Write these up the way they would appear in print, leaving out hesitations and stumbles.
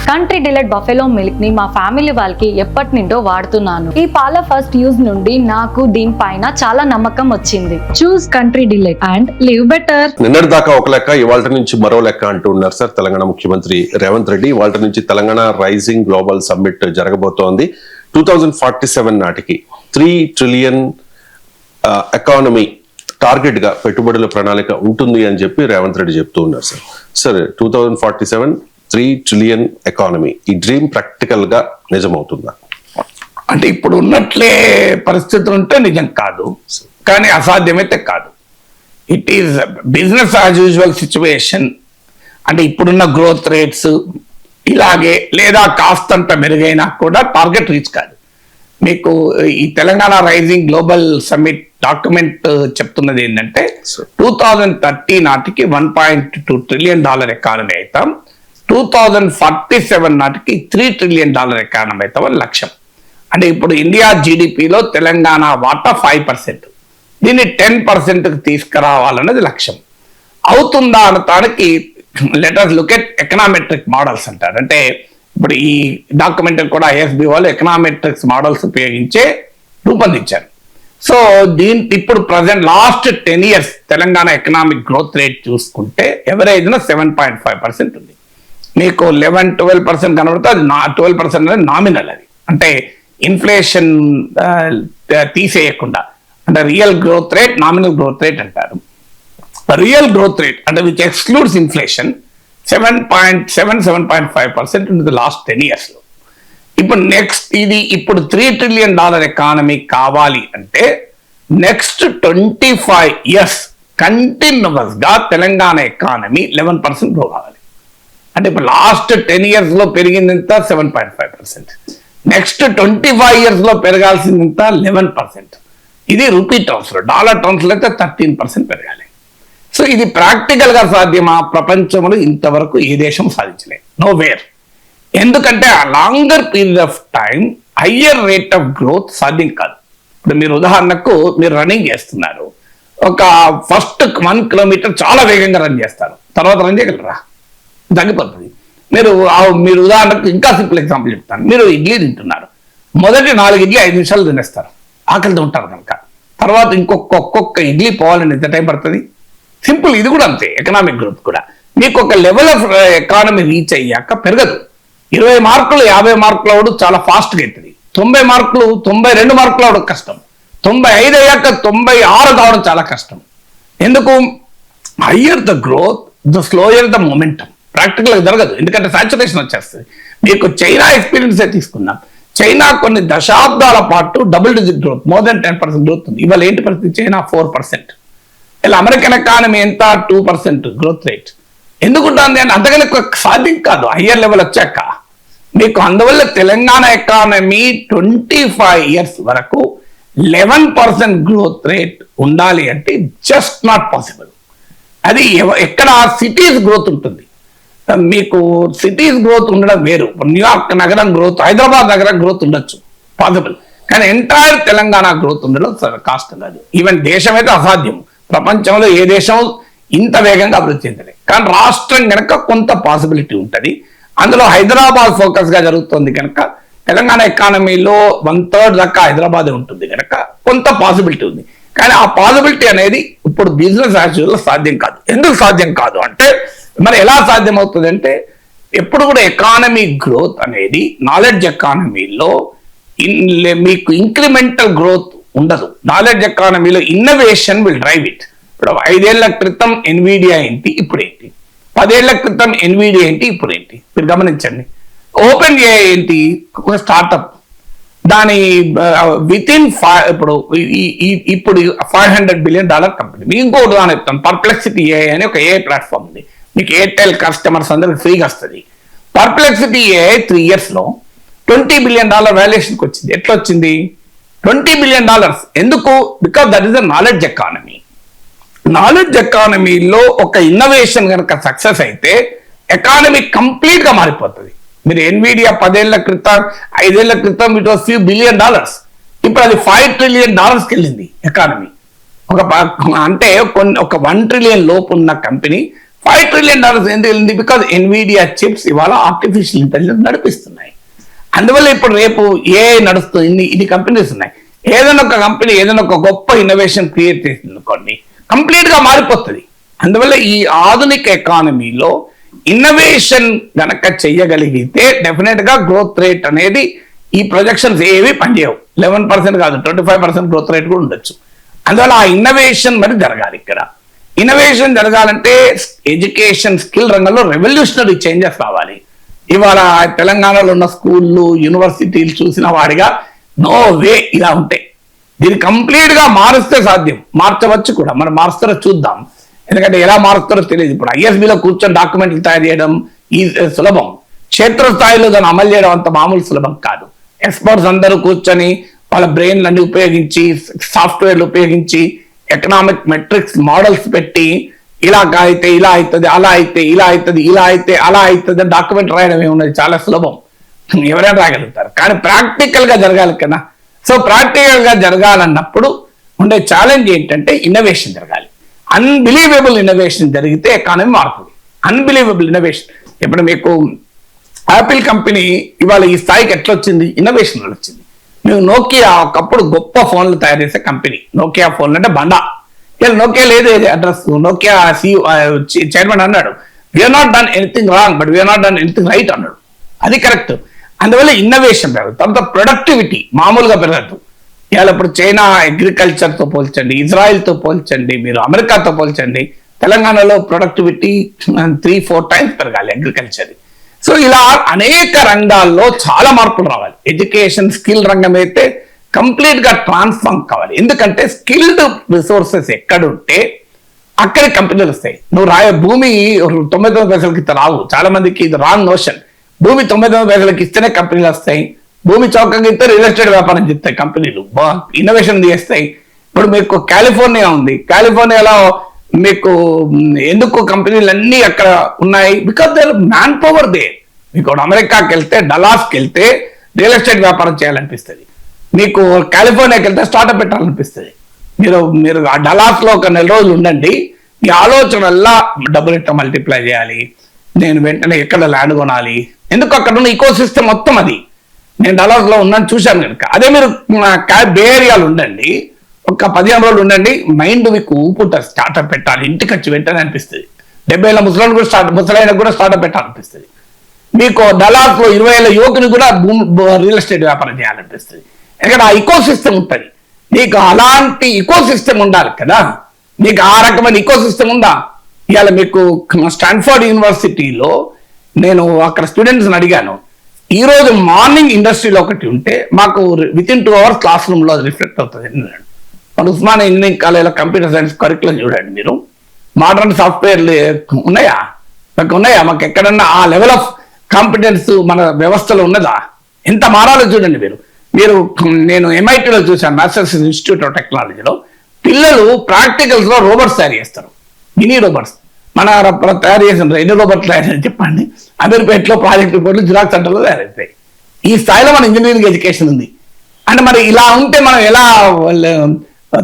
Country delight buffalo milk ని మా family వాళ్ళకి ఎప్పటి నుండో వాడుతున్నాను. ఈ పాల ఫస్ట్ యూజ్ నుండి నాకు దీనిపైన చాలా నమ్మకం వచ్చింది. Choose Country Delight and live better. నిన్నటి దాకా ఒక లెక్క, ఇవాళ నుంచి మరో లెక్క అంటూ ఉన్నారు సార్ తెలంగాణ ముఖ్యమంత్రి రేవంత్ రెడ్డి. ఇవాళ నుంచి తెలంగాణ రైజింగ్ గ్లోబల్ సమ్మిట్ జరగబోతోంది. 2047 నాటికి 3 ట్రిలియన్ ఎకానమీ టార్గెట్ గా పెట్టుబడుల ప్రణాళిక ఉంటుంది అని చెప్పి రేవంత్ రెడ్డి చెప్తూ ఉన్నారు సార్. సార్ 2047 3 ట్రిలియన్ ఎకానమీ, ఈ డ్రీమ్ ప్రాక్టికల్ గా నిజమవుతుందా? అంటే ఇప్పుడు ఉన్నట్లే పరిస్థితులు ఉంటే నిజం కాదు, కానీ అసాధ్యమైతే కాదు. It is business as usual situation. అంటే ఇప్పుడున్న గ్రోత్ రేట్స్ ఇలాగే లేదా కాస్తంత మెరుగైనా కూడా టార్గెట్ రీచ్ కాదు. మీకు ఈ Telangana rising global summit document చెప్తున్నది ఏంటంటే 2030 నాటికి $1.2 ట్రిలియన్ ఎకానమీ అవుతాం, 2047 నాటికి $3 ట్రిలియన్ ఎకానమీ అవుతామని లక్ష్యం. అంటే ఇప్పుడు ఇండియా జీడిపిలో తెలంగాణ వాటా 5%, దీన్ని 10%కి తీసుకురావాలన్నది లక్ష్యం. అవుతుందా అనటానికి let us look at econometric models అంటారు. అంటే ఇప్పుడు ఈ డాక్యుమెంట్ కూడా ఐఎస్బి వాళ్ళు ఎకనామెట్రిక్స్ మోడల్స్ ఉపయోగించే రూపొందించారు. సో ఇప్పుడు present last 10 years Telangana economic growth rate చూసుకుంటే ఎవరేజ్ 7.5% ఉంది. మీకు 11-12% కనబడితే అది 12% అనేది నామినల్. అది అంటే ఇన్ఫ్లేషన్ తీసేయకుండా, అంటే real growth rate nominal growth rate అంటారు. రియల్ గ్రోత్ రేట్ అంటే విచ్ ఎక్స్క్లూడ్స్ ఇన్ఫ్లేషన్ 7.5% ఉంటుంది లాస్ట్ 10 years లో. ఇప్పుడు నెక్స్ట్ ఇది ఇప్పుడు $3 ట్రిలియన్ ఎకానమీ కావాలి అంటే నెక్స్ట్ 25 years కంటిన్యూస్ గా తెలంగాణ ఎకానమీ 11% గ్రో కావాలి. అంటే ఇప్పుడు లాస్ట్ 10 years లో పెరిగిందంత 7.5%, నెక్స్ట్ 25 years లో పెరగాల్సిందంత 11%. ఇది రూపీ టర్మ్స్ లో, డాలర్ టర్మ్స్ లో అయితే 13% పెరగాలి. సో ఇది ప్రాక్టికల్ గా సాధ్యమా? ప్రపంచంలో ఇంతవరకు ఏ దేశం సాధించలేదు, నో వేర్. ఎందుకంటే ఆ longer period of time higher rate of growth సాధ్యం కాదు. ఇప్పుడు మీరు ఉదాహరణకు మీరు రన్నింగ్ చేస్తున్నారు, ఒక ఫస్ట్ 1 కిలోమీటర్ చాలా వేగంగా రన్ చేస్తారు, తర్వాత రన్ చేయగలరా? తగ్గిపోతుంది. మీరు ఉదాహరణకు ఇంకా సింపుల్ ఎగ్జాంపుల్ చెప్తాను. మీరు ఇడ్లీ తింటున్నారు, మొదటి 4 ఇడ్లీ 5 నిమిషాలు తినేస్తారు, ఆకలితో ఉంటారు కనుక. తర్వాత ఒక్కొక్క ఇడ్లీ పోవాలని ఎంత టైం పడుతుంది? సింపుల్. ఇది కూడా అంతే, ఎకనామిక్ గ్రోత్ కూడా. మీకు ఒక లెవెల్ ఆఫ్ ఎకానమీ రీచ్ అయ్యాక పెరగదు. 20 మార్కులు 50 మార్కులు అవడు చాలా ఫాస్ట్గా అవుతుంది. 90 మార్కులు 92 మార్కులు అవడం కష్టం. 95 అయ్యాక 96 కావడం చాలా కష్టం. ఎందుకు? Higher the growth the slower the momentum. ప్రాక్టికల్గా జరగదు, ఎందుకంటే సాచురేషన్ వచ్చేస్తుంది. మీకు చైనా ఎక్స్పీరియన్సే తీసుకున్నాం. చైనా కొన్ని దశాబ్దాల పాటు double digit growth, more than 10% growth ఉంది. ఇవాళ ఏంటి పరిస్థితి? చైనా 4%. ఇలా అమెరికన్ ఎకానమీ ఎంత? 2% గ్రోత్ రేట్. ఎందుకుంటుంది అని అంతకన్నా సాధ్యం కాదు హయ్యర్ లెవెల్ వచ్చాక. మీకు అందువల్ల తెలంగాణ ఎకానమీ 25 years వరకు 11% గ్రోత్ రేట్ ఉండాలి అంటే జస్ట్ నాట్ పాసిబుల్. అది ఎక్కడ సిటీస్ గ్రోత్ ఉంటుంది. మీకు సిటీస్ గ్రోత్ ఉండడం వేరు. న్యూయార్క్ నగరం గ్రోత్, హైదరాబాద్ నగరం గ్రోత్ ఉండొచ్చు, పాసిబుల్. కానీ ఎంటైర్ తెలంగాణ గ్రోత్ ఉండడం కష్టం కాదు. ఈవెన్ దేశం అయితే అసాధ్యం. ప్రపంచంలో ఏ దేశం ఇంత వేగంగా అభివృద్ధి చెందలేదు. కానీ రాష్ట్రం కనుక కొంత పాసిబిలిటీ ఉంటుంది. అందులో హైదరాబాద్ ఫోకస్ గా జరుగుతుంది కనుక తెలంగాణ ఎకానమీలో 1/3 దాకా హైదరాబాదే ఉంటుంది కనుక కొంత పాసిబిలిటీ ఉంది. కానీ ఆ పాసిబిలిటీ అనేది ఇప్పుడు బిజినెస్ యాజ్ యూజువల్ సాధ్యం కాదు. ఎందుకు సాధ్యం కాదు అంటే, మరి ఎలా సాధ్యం అవుతుంది అంటే, ఎప్పుడు కూడా ఎకానమీ గ్రోత్ అనేది నాలెడ్జ్ ఎకానమీలో మీకు ఇంక్రిమెంటల్ గ్రోత్ ఉండదు. నాలెడ్జ్ ఎకానమీలో ఇన్నోవేషన్ విల్ డ్రైవ్ ఇట్. ఇప్పుడు 5 ఏళ్ల క్రితం ఎన్విడియా ఏంటి, ఇప్పుడు ఏంటి? 10 ఏళ్ల క్రితం ఎన్విడియా ఏంటి, ఇప్పుడు ఏంటి? మీరు గమనించండి. ఓపెన్ ఏఐ ఏంటి? ఒక స్టార్ట్అప్. దాని వితిన్ ఇప్పుడు $500 billion కంపెనీ. మీకు ఇంకోటి ఉదాహరణ చెప్తాను. పర్ప్లెక్సిటీ ఏఐ అని ఒక ఏఐ ప్లాట్ఫామ్ ఉంది. మీకు ఎయిర్టెల్ కస్టమర్స్ అందరికి ఫ్రీగా వస్తుంది. పర్ప్లెక్సిటీ ఏఐ 3 years లో $20 billion వాల్యుయేషన్కి వచ్చింది. ఎట్లా వచ్చింది? $20 billion. ఎందుకు? Because that is the knowledge economy. Knowledge ఎకానమీలో ఒక ఇన్నోవేషన్ కనుక సక్సెస్ అయితే ఎకానమీ కంప్లీట్ గా మారిపోతుంది. మీరు ఎన్విడియా 10 ఏళ్ల క్రితం 5 ఏళ్ల క్రితం ఇట్ వాస్ $few billion. ఇప్పుడు అది $5 trillion వెళ్ళింది ఎకానమీ. అంటే ఒక $1 trillion లోపు ఉన్న కంపెనీ $5 trillion ఎందుకు వెళ్ళింది? బికాజ్ ఎన్విడియా చిప్స్ ఇవాళ ఆర్టిఫిషియల్ ఇంటెలిజెన్స్ నడిపిస్తున్నాయి. అందువల్ల ఇప్పుడు రేపు ఏఐ నడుస్తుంది, ఇన్ని కంపెనీస్ ఉన్నాయి. ఏదైనా ఒక కంపెనీ ఏదైనా ఒక గొప్ప ఇన్నోవేషన్ క్రియేట్ చేసింది అనుకోండి, కంప్లీట్ గా మారిపోతుంది. అందువల్ల ఈ ఆధునిక ఎకానమీలో ఇన్నోవేషన్ గనక చెయ్యగలిగితే డెఫినెట్ గా గ్రోత్ రేట్ అనేది ఈ ప్రొజెక్షన్స్ ఏవి పనిచేయవు. 11% కాదు, 25% గ్రోత్ రేట్ కూడా ఉండొచ్చు. అందువల్ల ఆ ఇన్నోవేషన్ మరి జరగాలి. ఇక్కడ ఇన్నోవేషన్ జరగాలంటే ఎడ్యుకేషన్ స్కిల్ రంగంలో రెవల్యూషనరీ చేంజెస్ రావాలి. ఇవాళ తెలంగాణలో ఉన్న స్కూళ్ళు యూనివర్సిటీలు చూసిన వాడిగా నో వే ఇలా ఉంటాయి. దీన్ని కంప్లీట్ గా మారుస్తే సాధ్యం, మార్చవచ్చు కూడా. మనం మారుస్తారో చూద్దాం, ఎందుకంటే ఎలా మారుస్తారో తెలియదు. ఇప్పుడు ఐఎస్బిలో కూర్చొని డాక్యుమెంట్లు తయారు చేయడం ఈ సులభం, క్షేత్రస్థాయిలో దాన్ని అమలు చేయడం అంత మామూలు సులభం కాదు. ఎక్స్పర్ట్స్ అందరూ కూర్చొని వాళ్ళ బ్రెయిన్లన్నీ ఉపయోగించి, సాఫ్ట్వేర్లు ఉపయోగించి, ఎకనామిక్ మెట్రిక్స్ మోడల్స్ పెట్టి ఇలా అయితే ఇలా అవుతుంది, అలా అయితే ఇలా అవుతుంది, ఇలా అయితే అలా అవుతుంది అని డాక్యుమెంట్ రాయడం ఏమున్నది, చాలా సులభం, ఎవరైనా రాయగలుగుతారు. కానీ ప్రాక్టికల్ గా జరగాలి కదా. సో ప్రాక్టికల్ గా జరగాలన్నప్పుడు ఉండే ఛాలెంజ్ ఏంటంటే ఇన్నోవేషన్ జరగాలి. అన్బిలీవబుల్ ఇన్నోవేషన్ జరిగితే ఎకానమీ మారుతుంది. Unbelievable innovation. ఇప్పుడు మీకు యాపిల్ కంపెనీ ఇవాళ ఈ స్థాయికి ఎట్లా వచ్చింది? ఇన్నోవేషన్ వల్ల వచ్చింది. మేము నోకియా ఒకప్పుడు గొప్ప ఫోన్లు తయారు చేసే కంపెనీ. నోకియా ఫోన్లు అంటే బండా. ఇలా నోకియా లేదు అడ్రస్. నోకియా చైర్మన్ అన్నాడు, we are not done anything wrong but we are not done anything right అన్నాడు. అది కరెక్ట్. అందువల్ల ఇన్నోవేషన్ పెరగదు. తర్వాత ప్రొడక్టివిటీ మామూలుగా పెరగదు. ఇవాళ ఇప్పుడు చైనా అగ్రికల్చర్తో పోల్చండి, ఇజ్రాయిల్తో పోల్చండి, మీరు అమెరికాతో పోల్చండి, తెలంగాణలో ప్రొడక్టివిటీ 3-4 times పెరగాలి అగ్రికల్చర్. సో ఇలా అనేక రంగాల్లో చాలా మార్పులు రావాలి. ఎడ్యుకేషన్ స్కిల్ రంగం అయితే కంప్లీట్ గా ట్రాన్స్ఫార్మ్ కావాలి. ఎందుకంటే స్కిల్డ్ రిసోర్సెస్ ఎక్కడుంటే అక్కడి కంపెనీలు వస్తాయి. నువ్వు భూమి 99 పైసలకి రావు. చాలా మందికి ఇది రాంగ్ నోషన్. భూమి 99 పైసలకి ఇస్తేనే కంపెనీలు వస్తాయి. భూమి చౌకగా ఇస్తే రియల్ ఎస్టేట్ వ్యాపారం చేస్తాయి కంపెనీలు, ఇన్నోవేషన్ చేస్తాయి. ఇప్పుడు మీకు కాలిఫోర్నియా ఉంది. కాలిఫోర్నియాలో మీకు ఎందుకు కంపెనీలు అన్ని అక్కడ ఉన్నాయి? బికాస్ దేర్ మ్యాన్ పవర్ దే. మీకు అమెరికాకి వెళ్తే, డలాస్కి వెళ్తే రియల్ ఎస్టేట్ వ్యాపారం చేయాలనిపిస్తుంది. మీకు కాలిఫోర్నియాకి వెళ్తే స్టార్ట్అప్ పెట్టాలనిపిస్తుంది. మీరు ఆ డలాస్ లో ఒక 4 రోజులు ఉండండి, మీ ఆలోచనల్లా డబ్బులు ఎట్లా మల్టిప్లై చేయాలి, నేను వెంటనే ఎక్కడ ల్యాండ్ కొనాలి, ఎందుకు అక్కడ ఉన్న ఈకో సిస్టమ్ మొత్తం అది. నేను డలాస్ లో ఉన్నాను, చూశాను కనుక. అదే మీరు బే ఏరియాలో ఉండండి, ఒక 15 రోజులు ఉండండి, మైండ్ మీకు ఊపుంటుంది, స్టార్ట్అప్ పెట్టాలి, ఇంటికి వచ్చి వెంటనే అనిపిస్తుంది. 70 ఏళ్ళ ముసలైన కూడా స్టార్ట్అప్ పెట్టాలనిపిస్తుంది. మీకు డలాస్ లో 20 ఏళ్ళ యువకుని కూడా రియల్ ఎస్టేట్ వ్యాపారం చేయాలనిపిస్తుంది. ఎందుకంటే ఆ ఇకో సిస్టమ్ ఉంటుంది. నీకు అలాంటి ఇకో సిస్టమ్ ఉండాలి కదా. నీకు ఆ రకమైన ఇకో సిస్టమ్ ఉందా? ఇవాళ మీకు స్టాన్ఫోర్డ్ యూనివర్సిటీలో నేను అక్కడ స్టూడెంట్స్ని అడిగాను, ఈ రోజు మార్నింగ్ ఇండస్ట్రీలో ఒకటి ఉంటే మాకు వితిన్ 2 hours క్లాస్ రూమ్ లో రిఫ్లెక్ట్ అవుతుంది. మన ఉస్మానియా ఇంజనీరింగ్ కాలేజీలో కంప్యూటర్ సైన్స్ కరికులం చూడండి మీరు, మోడర్న్ సాఫ్ట్వేర్లు ఉన్నాయా? మాకు ఎక్కడన్నా ఆ లెవెల్ ఆఫ్ కాంపిటెన్స్ మన వ్యవస్థలో ఉన్నదా? ఎంత మారాలో చూడండి మీరు. నేను MITలో చూశాను, మాస్టర్స్ ఇన్స్టిట్యూట్ ఆఫ్ టెక్నాలజీలో పిల్లలు ప్రాక్టికల్స్ లో రోబోట్స్ తయారు చేస్తారు, మినీ రోబోట్స్. మన తయారు చేసిన ఎన్ని రోబోట్లు తయారు చెప్పండి? అమీర్పేటలో ప్రాజెక్ట్ రిపోర్ట్లు జిరాక్స్ సెంటర్లో తయారవుతాయి. ఈ స్థాయిలో మన ఇంజనీరింగ్ ఎడ్యుకేషన్ ఉంది. అంటే మరి ఇలా ఉంటే మనం ఎలా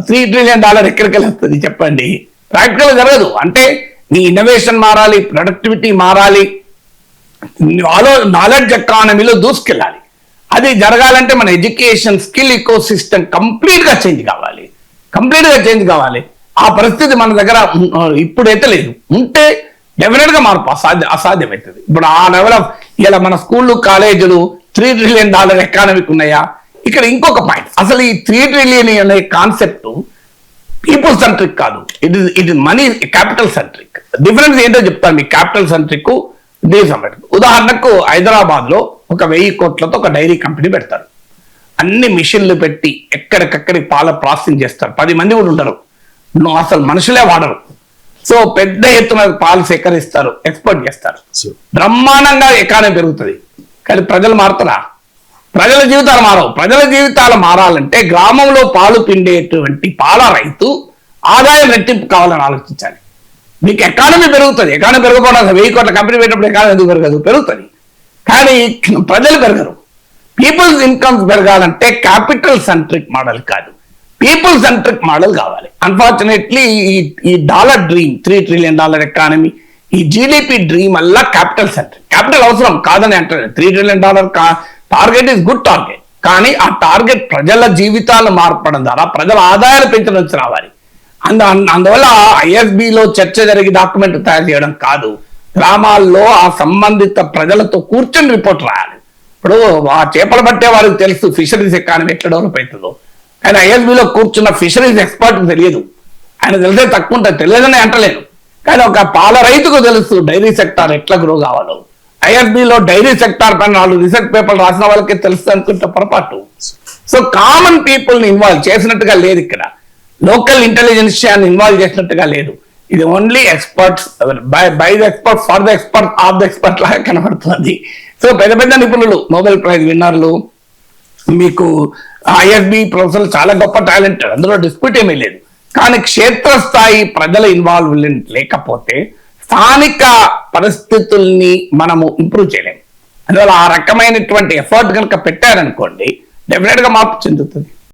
$3 trillion ఎక్కడికి వస్తుంది చెప్పండి? ప్రాక్టికల్ జరగదు. అంటే నీ ఇన్నోవేషన్ మారాలి, ప్రొడక్టివిటీ మారాలి, నాలెడ్జ్ ఎకానమీలో దూసుకెళ్ళాలి. అది జరగాలంటే మన education skill eco system complete గా చేంజ్ కావాలి. ఆ పరిస్థితి మన దగ్గర ఇప్పుడైతే లేదు. ఉంటే డెఫినెట్ గా మార్పు అసాధ్యమవుతుంది. ఇప్పుడు ఆ లెవెల్ ఆఫ్ ఇలా మన స్కూళ్ళు కాలేజీలు $3 trillion ఎకానమీకి ఉన్నాయా? ఇక్కడ ఇంకొక పాయింట్, అసలు ఈ 3 trillion అనే కాన్సెప్ట్ పీపుల్ సెంట్రిక్ కాదు, it is money capital centric. Difference ఏంటో చెప్తాను మీకు. క్యాపిటల్ సెంట్రిక్, దేశం. ఉదాహరణకు హైదరాబాద్ లో ఒక 1000 కోట్లతో ఒక డైరీ కంపెనీ పెడతారు. అన్ని మిషన్లు పెట్టి ఎక్కడికక్కడికి పాల ప్రాసెసింగ్ చేస్తారు. 10 మంది కూడా ఉండరు, అసలు మనుషులే వాడరు. సో పెద్ద ఎత్తున పాలు సేకరిస్తారు, ఎక్స్పోర్ట్ చేస్తారు. బ్రహ్మాండంగా ఎకానమీ పెరుగుతుంది. కానీ ప్రజలు మారుతారా? ప్రజల జీవితాలు మారవు. ప్రజల జీవితాలు మారాలంటే గ్రామంలో పాలు పిండేటువంటి పాల రైతు ఆదాయం రెట్టింపు కావాలని ఆలోచించాలి. మీకు ఎకానమీ పెరుగుతుంది. ఎకానమీ పెరగకపోవడం, 1000 కోట్ల కంపెనీ పెట్టినప్పుడు ఎకానమీ ఎందుకు పెరగదు? పెరుగుతుంది. కానీ ప్రజలు పెరగరు. పీపుల్స్ ఇన్కమ్స్ పెరగాలంటే క్యాపిటల్ సెంట్రిక్ మోడల్ కాదు, పీపుల్ సెంట్రిక్ మోడల్ కావాలి. అన్ఫార్చునేట్లీ ఈ డాలర్ డ్రీమ్, $3 trillion ఎకానమీ, ఈ జీడిపి డ్రీమ్ వల్ల క్యాపిటల్ సెంట్రిక్. క్యాపిటల్ అవసరం కాదని అంటారు. $3 trillion target is good target, కానీ ఆ టార్గెట్ ప్రజల జీవితాలు మార్పడం ద్వారా ప్రజల ఆదాయాలు పెంచడం నుంచి రావాలి. అందువల్ల ఐఎస్బిలో చర్చ జరిగి డాక్యుమెంట్ తయారు చేయడం కాదు, గ్రామాల్లో ఆ సంబంధిత ప్రజలతో కూర్చొని రిపోర్ట్ రాయాలి. ఇప్పుడు ఆ చేపలు పట్టే వారికి తెలుసు ఫిషరీస్ ఎకానమీ ఎట్లా డెవలప్ అవుతుందో, కానీ ఐఎస్బిలో కూర్చున్న ఫిషరీస్ ఎక్స్పర్ట్ తెలియదు. ఆయన తెలిసే తక్కువ ఉంటుంది, తెలియదని అంటలేను, కానీ ఒక పాల రైతుకు తెలుసు డైరీ సెక్టార్ ఎట్లా గ్రో కావాలో. ఐఎస్బిలో డైరీ సెక్టార్ పైన 4 రీసెర్చ్ పేపర్లు రాసిన వాళ్ళకి తెలుసు అనుకుంటే పొరపాటు. సో కామన్ పీపుల్ ని ఇన్వాల్వ్ చేసినట్టుగా లేదు, ఇక్కడ లోకల్ ఇంటెలిజెన్షియాని ఇన్వాల్వ్ చేసినట్టుగా లేదు. ఇది only experts, by the expert for the expert of the expert లాగా కనబడుతుంది. సో పెద్ద పెద్ద నిపుణులు, నోబెల్ ప్రైజ్ విన్నర్లు, మీకు ఐఎస్బి ప్రొఫెసర్లు చాలా గొప్ప టాలెంటెడ్, అందులో డిస్ప్యూట్ ఏమీ లేదు. కానీ క్షేత్రస్థాయి ప్రజల ఇన్వాల్వ్మెంట్ లేకపోతే స్థానిక పరిస్థితుల్ని మనము ఇంప్రూవ్ చేయలేము. అందువల్ల ఆ రకమైనటువంటి ఎఫర్ట్ కనుక పెట్టారనుకోండి, డెఫినెట్ గా మార్పు చెందుతుంది.